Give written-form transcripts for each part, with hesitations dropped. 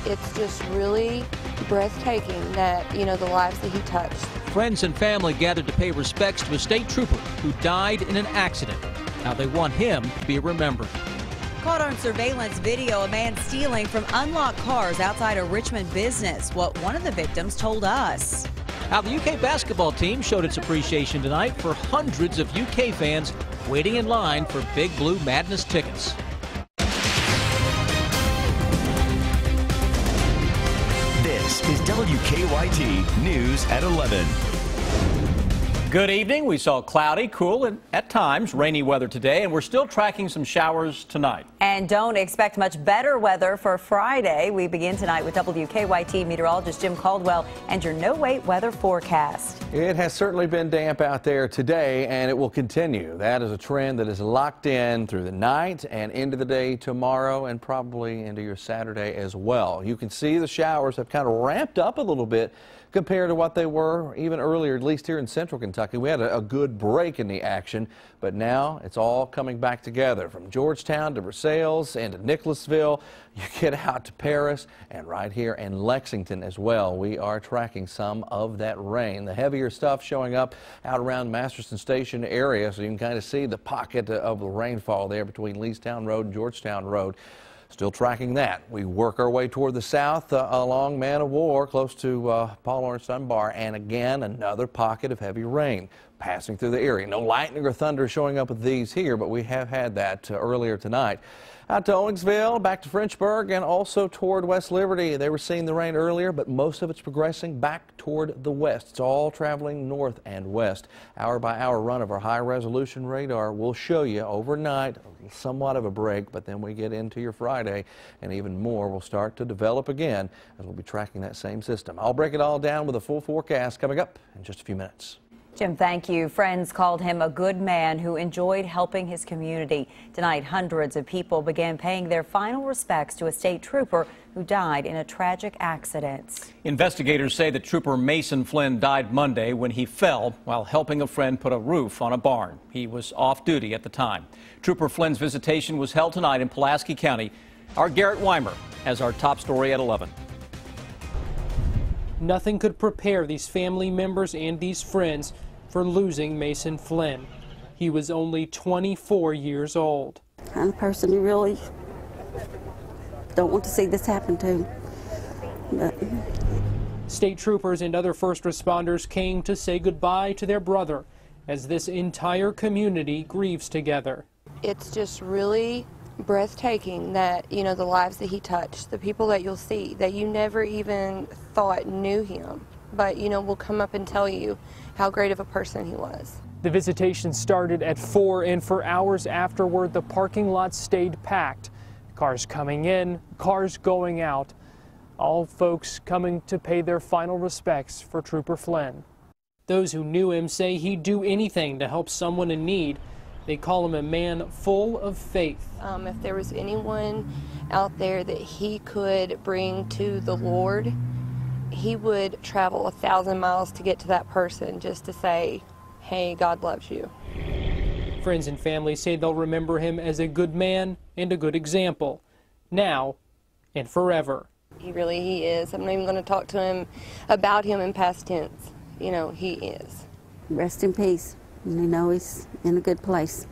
It's just really breathtaking that, the lives that he touched. Friends and family gathered to pay respects to a state trooper who died in an accident. Now they want him to be remembered. Caught on surveillance video, a man stealing from unlocked cars outside a Richmond business. What one of the victims told us. How the UK basketball team showed its appreciation tonight for hundreds of UK fans waiting in line for Big Blue Madness tickets. This is WKYT News at 11. Good evening. We saw cloudy, cool, and at times rainy weather today, and we're still tracking some showers tonight. And don't expect much better weather for Friday. We begin tonight with WKYT meteorologist Jim Caldwell and your no-wait weather forecast. It has certainly been damp out there today, and it will continue. That is a trend that is locked in through the night and into the day tomorrow and probably into your Saturday as well. You can see the showers have kind of ramped up a little bit compared to what they were even earlier, at least here in central Kentucky. We had a good break in the action, but now it's all coming back together. From Georgetown to Versailles and to Nicholasville, you get out to Paris and right here in Lexington as well. We are tracking some of that rain. The heavier stuff showing up out around Masterson Station area, so you can kind of see the pocket of the rainfall there between Leestown Road and Georgetown Road. Still tracking that. We work our way toward the south along Man of War, close to Paul Lawrence Dunbar, and again another pocket of heavy rain passing through the area. No lightning or thunder showing up with these here, but we have had that earlier tonight. Out to Owensville, back to Frenchburg, and also toward West Liberty. They were seeing the rain earlier, but most of it's progressing back toward the west. It's all traveling north and west. Hour by hour run of our high resolution radar will show you overnight somewhat of a break, but then we get into your Friday and even more will start to develop again as we'll be tracking that same system. I'll break it all down with a full forecast coming up in just a few minutes. Jim, thank you. Friends called him a good man who enjoyed helping his community. Tonight, hundreds of people began paying their final respects to a state trooper who died in a tragic accident. Investigators say that Trooper Mason Flynn died Monday when he fell while helping a friend put a roof on a barn. He was off duty at the time. Trooper Flynn's visitation was held tonight in Pulaski County. Our Garrett Weimer has our top story at 11. Nothing could prepare these family members and these friends for losing Mason Flynn. He was only 24 years old. I'm a person who really don't want to see this happen to. But state troopers and other first responders came to say goodbye to their brother as this entire community grieves together. It's just really breathtaking that, the lives that he touched, the people that you'll see that you never even thought knew him, but, will come up and tell you how great of a person he was. The visitation started at 4, and for hours afterward, the parking lot stayed packed. Cars coming in, cars going out, all folks coming to pay their final respects for Trooper Flynn. Those who knew him say he'd do anything to help someone in need. They call him a man full of faith. If there was anyone out there that he could bring to the Lord, he would travel 1,000 miles to get to that person just to say, hey, God loves you. Friends and family say they'll remember him as a good man and a good example, now and forever. He is. I'm not even going to talk to him about him in past tense. He is. rest in peace. He's in a good place.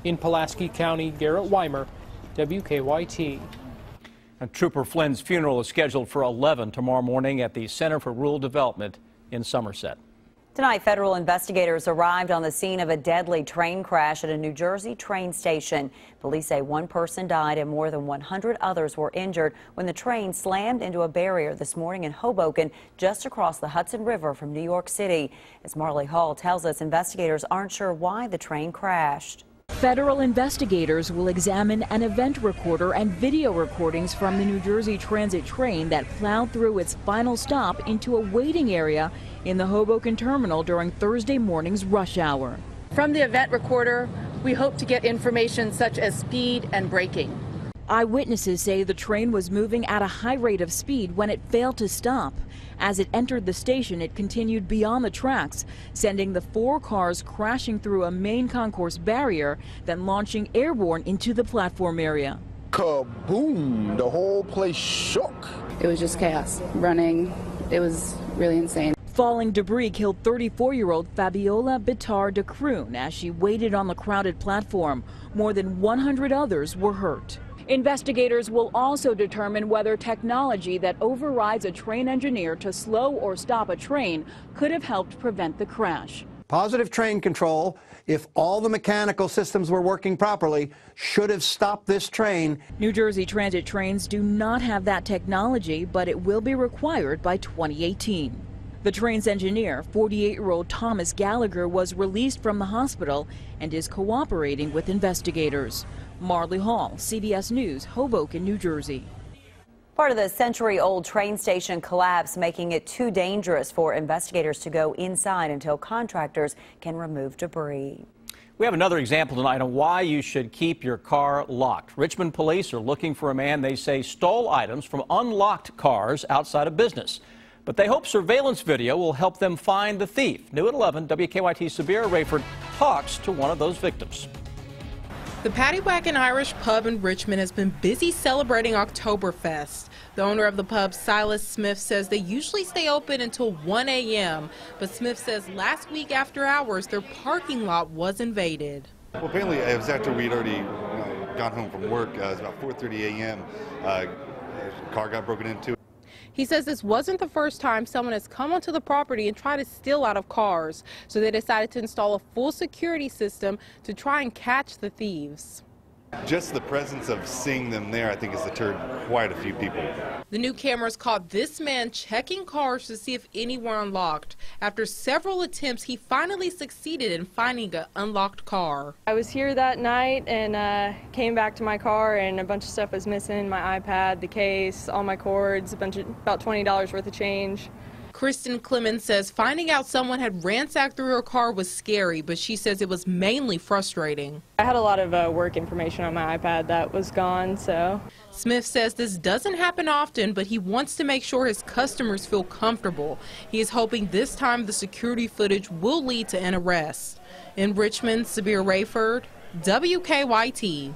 In Pulaski County, Garrett Weimer, WKYT. Trooper Flynn's funeral is scheduled for 11 tomorrow morning at the Center for Rural Development in Somerset. Tonight, federal investigators arrived on the scene of a deadly train crash at a New Jersey train station. Police say one person died and more than 100 others were injured when the train slammed into a barrier this morning in Hoboken, just across the Hudson River from New York City. As Marley Hall tells us, investigators aren't sure why the train crashed. Federal investigators will examine an event recorder and video recordings from the New Jersey Transit train that plowed through its final stop into a waiting area in the Hoboken terminal during Thursday morning's rush hour. From the event recorder, we hope to get information such as speed and braking. Eyewitnesses say the train was moving at a high rate of speed when it failed to stop. As it entered the station, it continued beyond the tracks, sending the 4 cars crashing through a main concourse barrier, then launching airborne into the platform area. Kaboom! The whole place shook. it was just chaos. Running, it was really insane. Falling debris killed 34-year-old Fabiola Bitar de Kroon as she waited on the crowded platform. More than 100 others were hurt. Investigators will also determine whether technology that overrides a train engineer to slow or stop a train could have helped prevent the crash. Positive train control, if all the mechanical systems were working properly, should have stopped this train. New Jersey Transit trains do not have that technology, but it will be required by 2018. The train's engineer, 48-year-old Thomas Gallagher, was released from the hospital and is cooperating with investigators. Marley Hall, CBS News, Hoboken, New Jersey. Part of the century-old train station collapse, making it too dangerous for investigators to go inside until contractors can remove debris. We have another example tonight on why you should keep your car locked. Richmond police are looking for a man they say stole items from unlocked cars outside a business. But they hope surveillance video will help them find the thief. New at 11, WKYT Sabira Rayford talks to one of those victims. The Paddywhack and Irish Pub in Richmond has been busy celebrating Oktoberfest. The owner of the pub, Silas Smith, says they usually stay open until 1 a.m. But Smith says last week after hours, their parking lot was invaded. Well, apparently it was after we'd already gone home from work. It was about 4:30 a.m. A car got broken into. He says this wasn't the first time someone has come onto the property and tried to steal out of cars, so they decided to install a full security system to try and catch the thieves. Just the presence of seeing them there, I think, has deterred quite a few people. The new cameras caught this man checking cars to see if any were unlocked. After several attempts, he finally succeeded in finding an unlocked car. I was here that night and came back to my car, and a bunch of stuff was missing: my iPad, the case, all my cords, about $20 worth of change. Kristen Clemens says finding out someone had ransacked through her car was scary, but she says it was mainly frustrating. I had a lot of work information on my iPad that was gone, so. Smith says this doesn't happen often, but he wants to make sure his customers feel comfortable. He is hoping this time the security footage will lead to an arrest. In Richmond, Sabir Rayford, WKYT.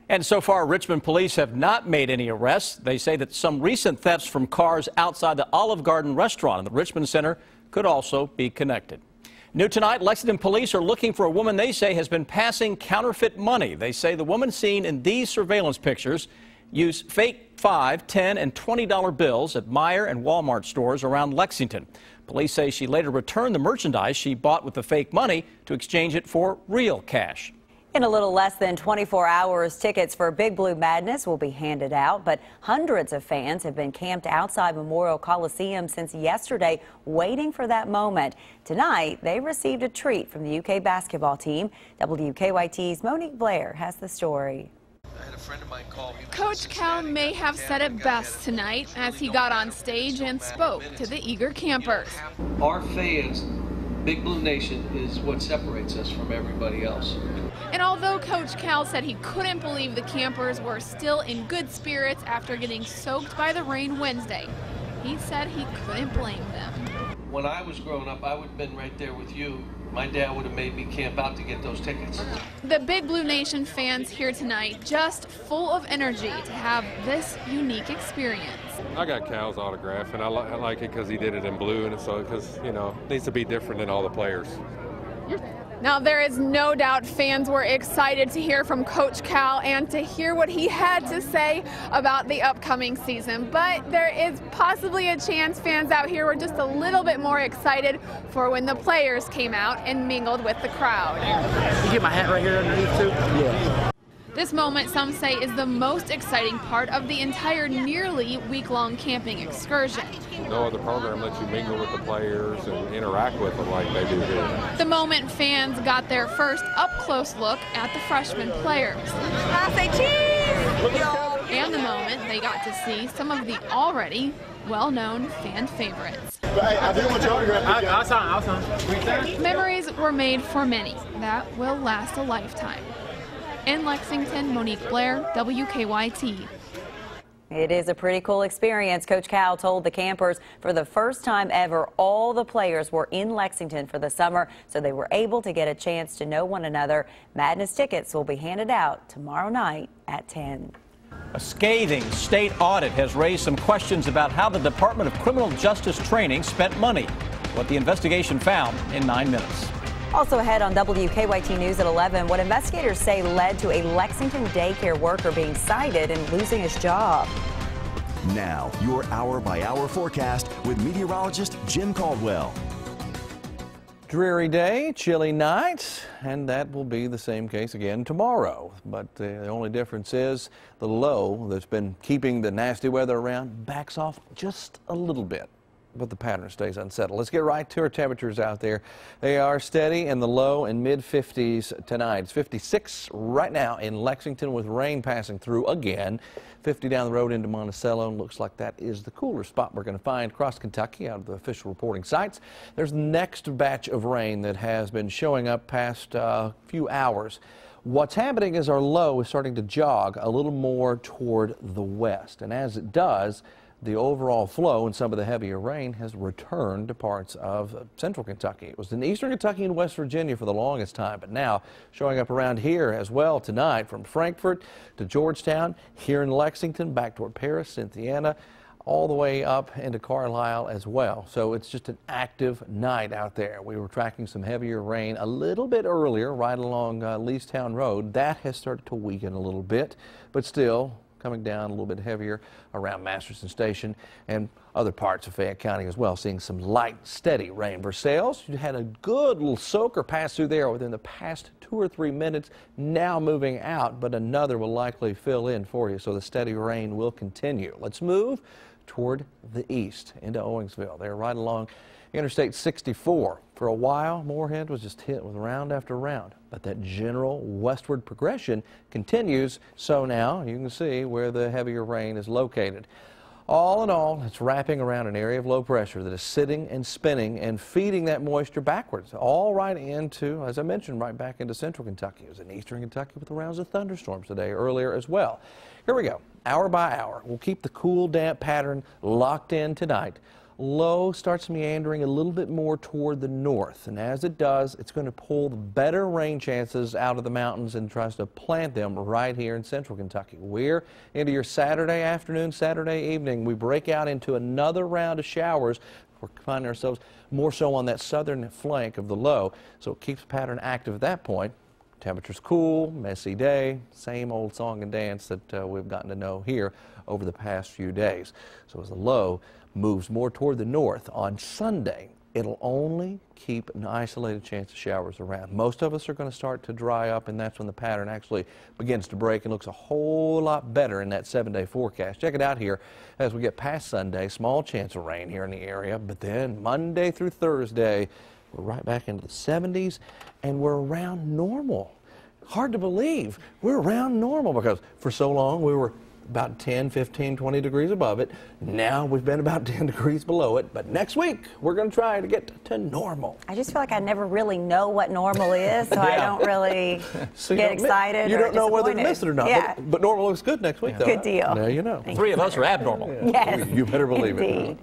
And so far, Richmond police have not made any arrests. They say that some recent thefts from cars outside the Olive Garden restaurant in the Richmond Center could also be connected. New tonight, Lexington police are looking for a woman they say has been passing counterfeit money. They say the woman seen in these surveillance pictures used fake $5, $10, and $20 bills at Meijer and Walmart stores around Lexington. Police say she later returned the merchandise she bought with the fake money to exchange it for real cash. In a little less than 24 hours, tickets for Big Blue Madness will be handed out, but hundreds of fans have been camped outside Memorial Coliseum since yesterday, waiting for that moment. Tonight, they received a treat from the UK basketball team. WKYT's Monique Blair has the story. Coach Cal may have said it best tonight as he got on stage and spoke to the eager campers. Our fans, Big Blue Nation, is what separates us from everybody else. And although Coach Cal said he couldn't believe the campers were still in good spirits after getting soaked by the rain Wednesday, he said he couldn't blame them. When I was growing up, I would have been right there with you. My dad would have made me camp out to get those tickets. The Big Blue Nation fans here tonight just full of energy to have this unique experience. I got Cal's autograph, and I like it because he did it in blue, and so because, you know, it needs to be different than all the players. Now, there is no doubt fans were excited to hear from Coach Cal and to hear what he had to say about the upcoming season. But there is possibly a chance fans out here were just a little bit more excited for when the players came out and mingled with the crowd. You get my hat right here underneath too? Yeah. This moment, some say, is the most exciting part of the entire nearly week-long camping excursion. No other program lets you mingle with the players and interact with them like they do here. The moment fans got their first up-close look at the freshman players. I say cheese! And the moment they got to see some of the already well-known fan favorites. I do want your autograph. I'll sign. Memories were made for many that will last a lifetime. In Lexington, Monique Blair, WKYT. It is a pretty cool experience. Coach Cal told the campers for the first time ever, all the players were in Lexington for the summer, so they were able to get a chance to know one another. Madness tickets will be handed out tomorrow night at 10. A scathing state audit has raised some questions about how the Department of Criminal Justice Training spent money. What the investigation found in 9 minutes. Also ahead on WKYT News at 11, what investigators say led to a Lexington daycare worker being cited and losing his job. Now, your hour-by-hour forecast with meteorologist Jim Caldwell. Dreary day, chilly night, and that will be the same case again tomorrow. But the only difference is the low that's been keeping the nasty weather around backs off just a little bit. But the pattern stays unsettled. Let's get right to our temperatures out there. They are steady in the low and mid-50s tonight. It's 56 right now in Lexington with rain passing through again. 50 down the road into Monticello. Looks like that is the cooler spot we're going to find across Kentucky out of the official reporting sites. There's the next batch of rain that has been showing up past few hours. What's happening is our low is starting to jog a little more toward the west. And as it does, the overall flow and some of the heavier rain has returned to parts of central Kentucky. It was in eastern Kentucky and West Virginia for the longest time, but now showing up around here as well tonight from Frankfort to Georgetown, here in Lexington, back toward Paris, Cynthiana, all the way up into Carlisle as well. So it's just an active night out there. We were tracking some heavier rain a little bit earlier right along Leestown Road. That has started to weaken a little bit, but still coming down a little bit heavier around Masterson Station and other parts of Fayette County as well, seeing some light, steady rain. Versailles, you had a good little soaker pass through there within the past 2 or 3 minutes, now moving out, but another will likely fill in for you, so the steady rain will continue. Let's move toward the east into Owingsville. They're right along Interstate 64. For a while, Moorhead was just hit with round after round, but that general westward progression continues. So now you can see where the heavier rain is located. All in all, it's wrapping around an area of low pressure that is sitting and spinning and feeding that moisture backwards, all right into, as I mentioned, right back into central Kentucky. It was in eastern Kentucky with the rounds of thunderstorms today earlier as well. Here we go, hour by hour. We'll keep the cool, damp pattern locked in tonight. Low starts meandering a little bit more toward the north, and as it does, it's going to pull the better rain chances out of the mountains and tries to plant them right here in central Kentucky. We're into your Saturday afternoon, Saturday evening. We break out into another round of showers. We're finding ourselves more so on that southern flank of the low, so it keeps the pattern active at that point. Temperatures cool, messy day, same old song and dance that we've gotten to know here over the past few days. So as the low moves more toward the north on Sunday, it'll only keep an isolated chance of showers around. Most of us are going to start to dry up, and that's when the pattern actually begins to break and looks a whole lot better in that 7-day forecast. Check it out here as we get past Sunday. Small chance of rain here in the area, but then Monday through Thursday, we're right back into the 70s, and we're around normal. Hard to believe. We're around normal because for so long we were about 10, 15, 20 degrees above it. Now we've been about 10 degrees below it. But next week, we're going to try to get to normal. I just feel like I never really know what normal is, so I don't really get excited. You don't know whether to miss it or not. Yeah. But normal looks good next week, though. Good deal. Now you know. Three of us are abnormal. Yes. You better believe it.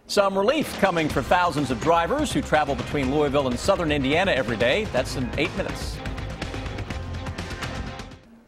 Some relief coming for thousands of drivers who travel between Louisville and southern Indiana every day. That's in 8 minutes.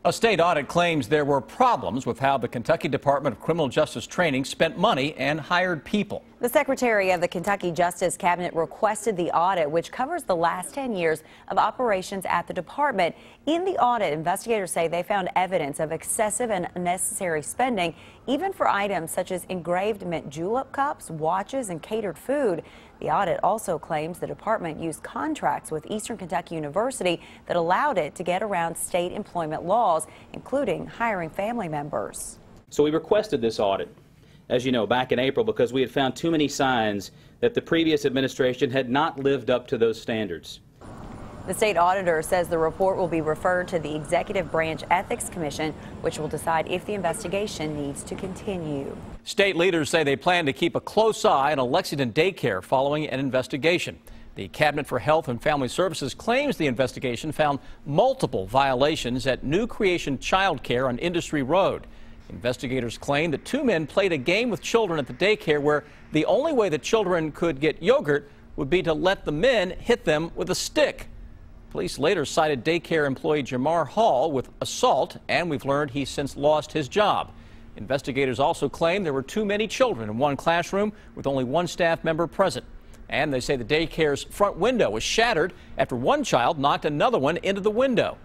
A state audit claims there were problems with how the Kentucky Department of Criminal Justice Training spent money and hired people. The Secretary of the Kentucky Justice Cabinet requested the audit, which covers the last 10 years of operations at the department. In the audit, investigators say they found evidence of excessive and unnecessary spending, even for items such as engraved mint julep cups, watches, and catered food. The audit also claims the department used contracts with Eastern Kentucky University that allowed it to get around state employment laws, including hiring family members. So we requested this audit, as you know, back in April because we had found too many signs that the previous administration had not lived up to those standards. The state auditor says the report will be referred to the Executive Branch Ethics Commission, which will decide if the investigation needs to continue. State leaders say they plan to keep a close eye on a Lexington daycare following an investigation. The Cabinet for Health and Family Services claims the investigation found multiple violations at New Creation Child Care on Industry Road. Investigators claim that two men played a game with children at the daycare where the only way the children could get yogurt would be to let the men hit them with a stick. Police later cited daycare employee Jamar Hall with assault, and we've learned he's since lost his job. Investigators also claim there were too many children in one classroom with only one staff member present. And they say the daycare's front window was shattered after one child knocked another one into the window.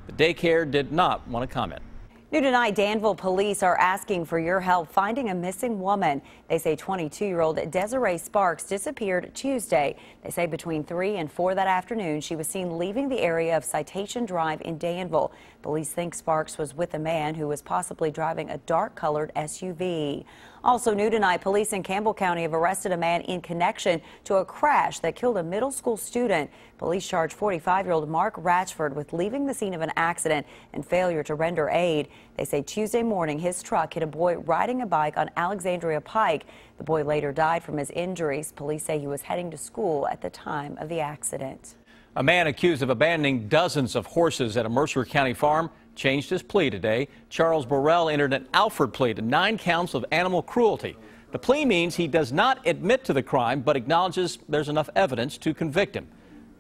The daycare did not want to comment. New tonight, Danville police are asking for your help finding a missing woman. They say 22-year-old Desiree Sparks disappeared Tuesday. They say between 3 and 4 that afternoon, she was seen leaving the area of Citation Drive in Danville. Police think Sparks was with a man who was possibly driving a dark-colored SUV. Also new tonight, police in Campbell County have arrested a man in connection to a crash that killed a middle school student. Police charge 45-year-old Mark Ratchford with leaving the scene of an accident and failure to render aid. They say Tuesday morning his truck hit a boy riding a bike on Alexandria Pike. The boy later died from his injuries. Police say he was heading to school at the time of the accident. A man accused of abandoning dozens of horses at a Mercer County farm changed his plea today. Charles Burrell entered an Alford plea to 9 counts of animal cruelty. The plea means he does not admit to the crime, but acknowledges there's enough evidence to convict him.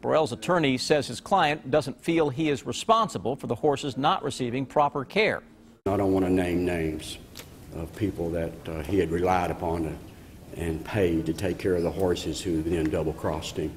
Burrell's attorney says his client doesn't feel he is responsible for the horses not receiving proper care. I don't want to name names of people that he had relied upon and paid to take care of the horses who then double-crossed him.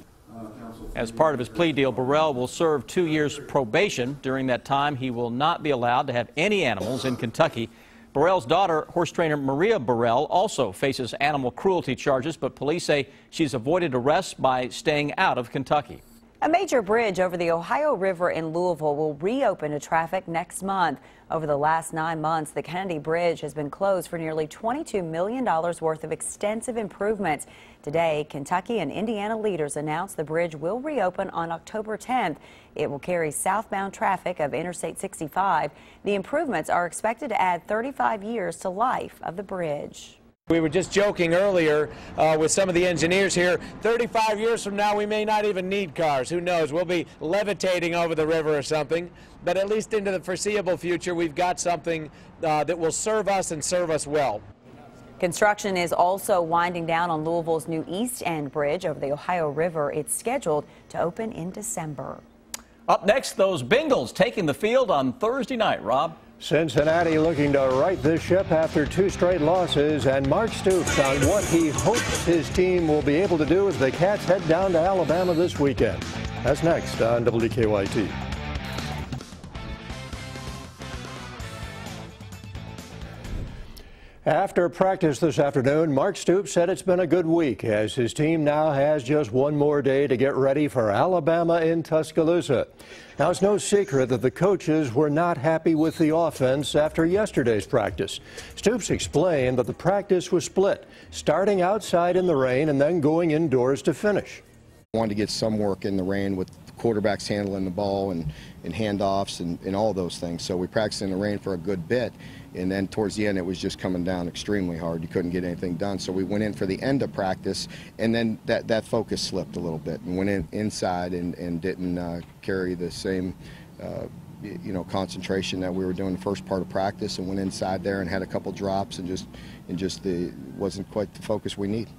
As part of his plea deal, Burrell will serve 2 years probation. During that time, he will not be allowed to have any animals in Kentucky. Burrell's daughter, horse trainer Maria Burrell, also faces animal cruelty charges, but police say she's avoided arrest by staying out of Kentucky. A major bridge over the Ohio River in Louisville will reopen to traffic next month. Over the last 9 months, the Kennedy Bridge has been closed for nearly $22 million worth of extensive improvements. Today, Kentucky and Indiana leaders announced the bridge will reopen on October 10th. It will carry southbound traffic of Interstate 65. The improvements are expected to add 35 years to life of the bridge. We were just joking earlier with some of the engineers here. 35 years from now, we may not even need cars. Who knows? We'll be levitating over the river or something. But at least into the foreseeable future, we've got something that will serve us and serve us well. Construction is also winding down on Louisville's new East End Bridge over the Ohio River. It's scheduled to open in December. Up next, those Bengals taking the field on Thursday night. Rob? Cincinnati looking to right this ship after 2 straight losses, and Mark Stoops on what he hopes his team will be able to do as the Cats head down to Alabama this weekend. That's next on WKYT. After practice this afternoon, Mark Stoops said it's been a good week as his team now has just one more day to get ready for Alabama in Tuscaloosa. Now, it's no secret that the coaches were not happy with the offense after yesterday's practice. Stoops explained that the practice was split, starting outside in the rain and then going indoors to finish. I wanted to get some work in the rain with quarterbacks handling the ball and handoffs and all those things. So we practiced in the rain for a good bit. And then towards the end, it was just coming down extremely hard. You couldn't get anything done. So we went in for the end of practice, and then that focus slipped a little bit and went inside and didn't carry the same concentration that we were doing the first part of practice, and went inside there and had a couple drops and just wasn't quite the focus we need.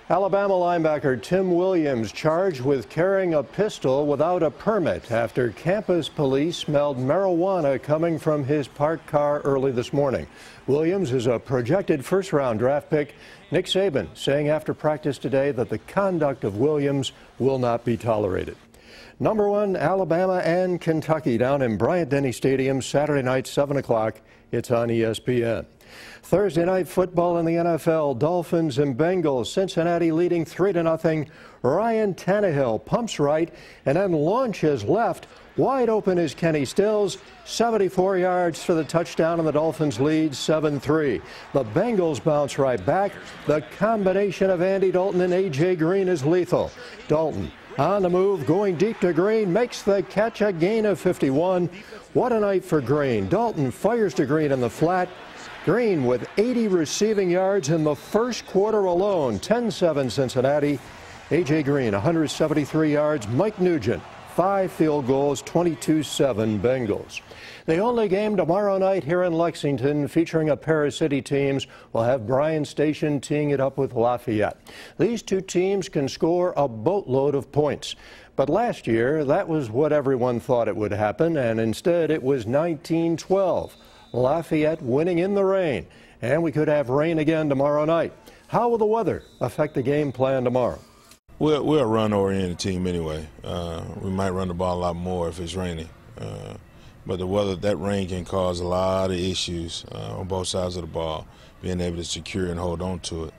Alabama linebacker Tim Williams charged with carrying a pistol without a permit after campus police smelled marijuana coming from his parked car early this morning. Williams is a projected first-round draft pick. Nick Saban saying after practice today that the conduct of Williams will not be tolerated. Number 1, Alabama and Kentucky down in Bryant-Denny Stadium Saturday night, 7 o'clock. It's on ESPN. Thursday night football in the NFL, Dolphins and Bengals. Cincinnati leading 3-0. Ryan Tannehill pumps right and then launches left. Wide open is Kenny Stills. 74 yards for the touchdown, and the Dolphins lead 7-3. The Bengals bounce right back. The combination of Andy Dalton and A.J. Green is lethal. Dalton on the move, going deep to Green, makes the catch, a gain of 51. What a night for Green. Dalton fires to Green in the flat. Green with 80 receiving yards in the first quarter alone. 10-7 Cincinnati. A.J. Green, 173 yards. Mike Nugent, 5 field goals, 22-7 Bengals. The only game tomorrow night here in Lexington featuring a pair of city teams will have Bryan Station teeing it up with Lafayette. These two teams can score a boatload of points. But last year, that was what everyone thought it would happen, and instead it was 19-12. Lafayette winning in the rain, and we could have rain again tomorrow night. How will the weather affect the game plan tomorrow? We're a run-oriented team anyway. We might run the ball a lot more if it's raining. But the weather, that rain can cause a lot of issues on both sides of the ball, being able to secure and hold on to it.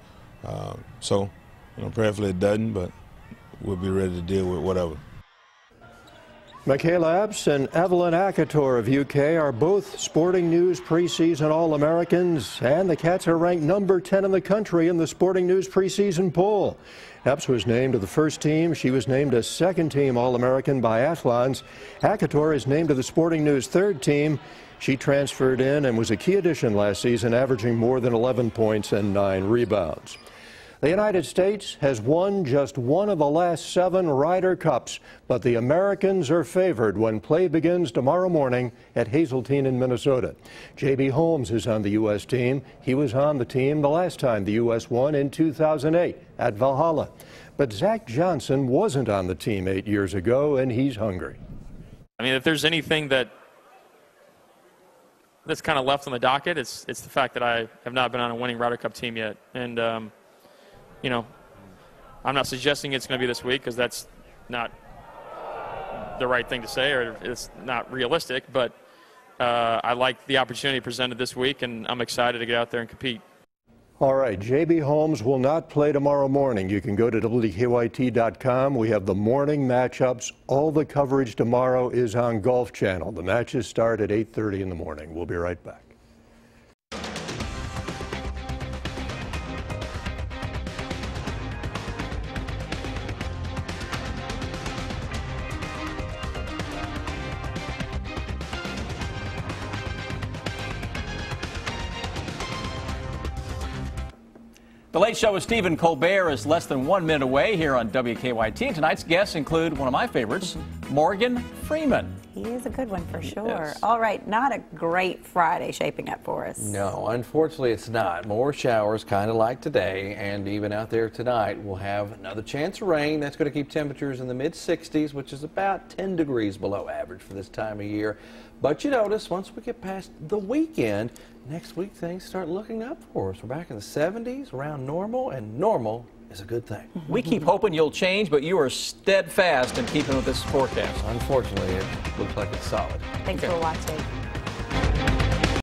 So, prayerfully it doesn't, but we'll be ready to deal with whatever. Michaela Epps and Evelyn Akator of UK are both Sporting News preseason All-Americans, and the Cats are ranked number 10 in the country in the Sporting News preseason poll. Epps was named to the first team. She was named a second-team All-American biathlons. Akator is named to the Sporting News third team. She transferred in and was a key addition last season, averaging more than 11 points and 9 rebounds. The United States has won just one of the last 7 Ryder Cups, but the Americans are favored when play begins tomorrow morning at Hazeltine in Minnesota. J.B. Holmes is on the U.S. team. He was on the team the last time the U.S. won in 2008 at Valhalla. But Zach Johnson wasn't on the team 8 years ago, and he's hungry. I mean, if there's anything that's kind of left on the docket, it's the fact that I have not been on a winning Ryder Cup team yet. And, I'm not suggesting it's going to be this week because that's not the right thing to say, or it's not realistic, but I like the opportunity presented this week, and I'm excited to get out there and compete. All right, J.B. Holmes will not play tomorrow morning. You can go to WKYT.com. We have the morning matchups. All the coverage tomorrow is on Golf Channel. The matches start at 8:30 in the morning. We'll be right back. The Late Show with Stephen Colbert is less than 1 minute away here on WKYT. And tonight's guests include one of my favorites, Morgan Freeman. He is a good one for sure. Yes. All right, not a great Friday shaping up for us. No, unfortunately it's not. More showers, kind of like today, and even out there tonight we'll have another chance of rain. That's going to keep temperatures in the mid-60s, which is about 10 degrees below average for this time of year. But you notice once we get past the weekend, next week things start looking up for us. We're back in the 70s, around normal, and normal is a good thing. We keep hoping you'll change, but you are steadfast in keeping with this forecast. Unfortunately, it looks like it's solid. Thanks for watching.